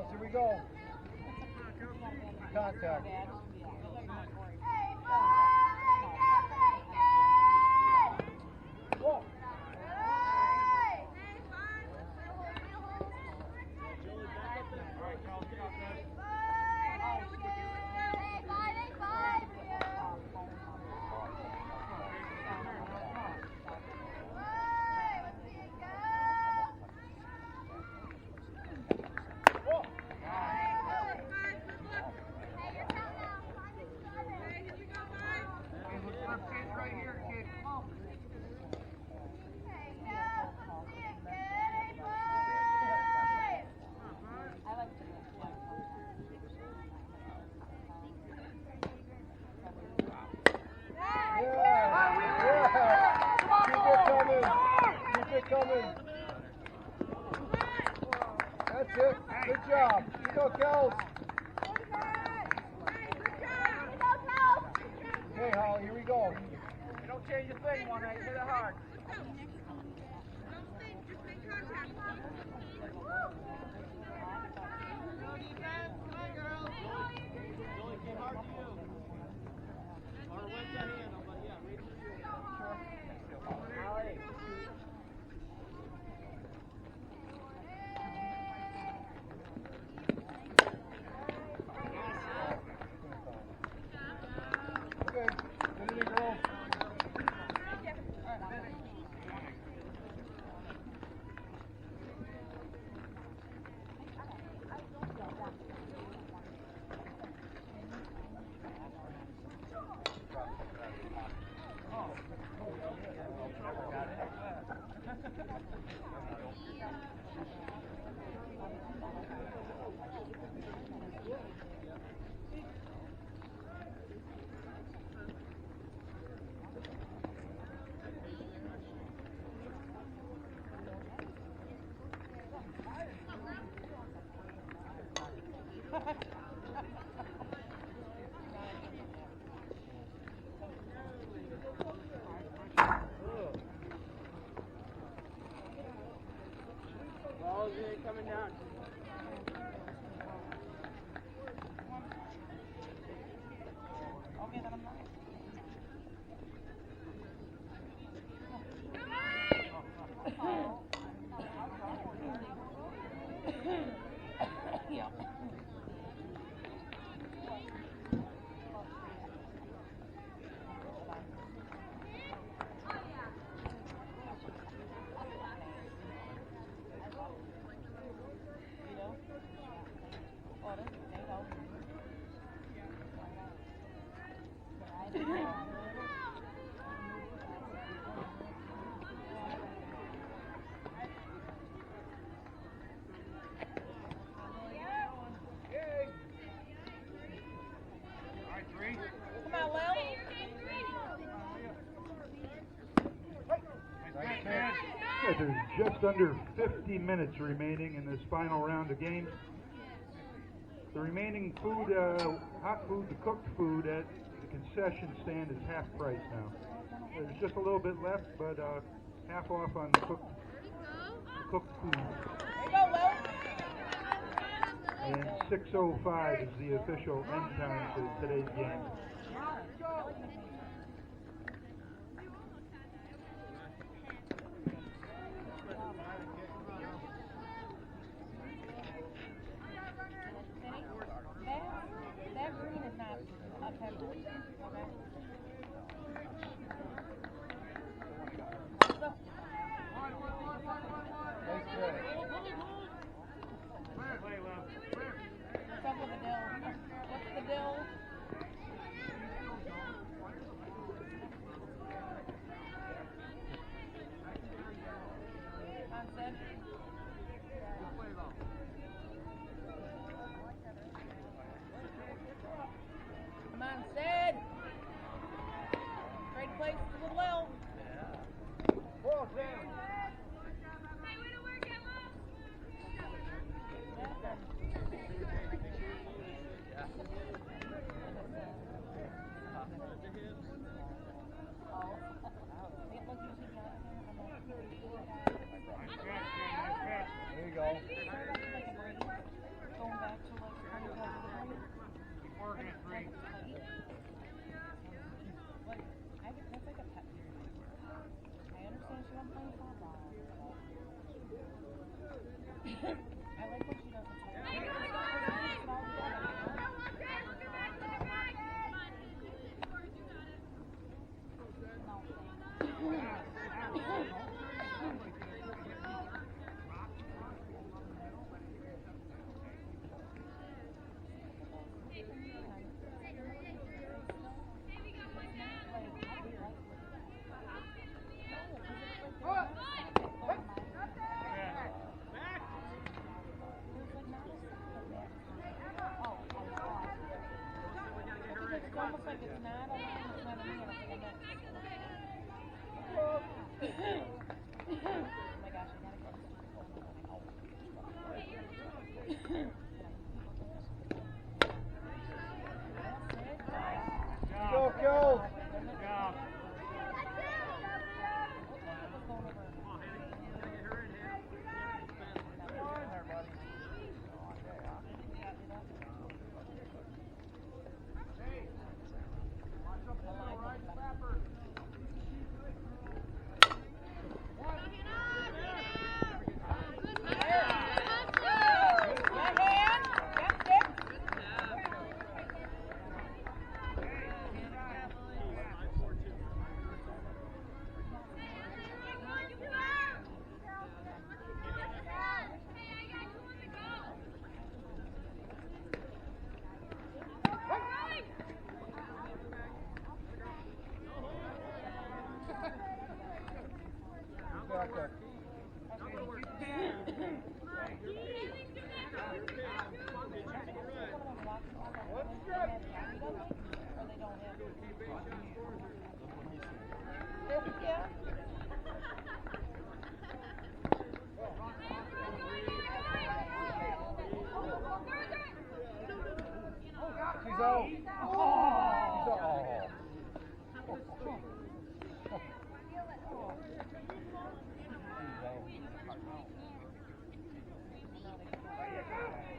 Kyles, here we go. Contact. Whoa. That's it. Good job. Good go, Kels. Okay, Holly, here we go. Don't change a thing, one night. Hit it hard. Coming down. Okay, then I'm not. Yeah. There's just under 50 minutes remaining in this final round of games. The remaining food, hot food, the cooked food at the concession stand is half price now. There's just a little bit left, but half off on the cooked food. And 6:05 is the official end time for today's game. There you go. Go, go! She's out.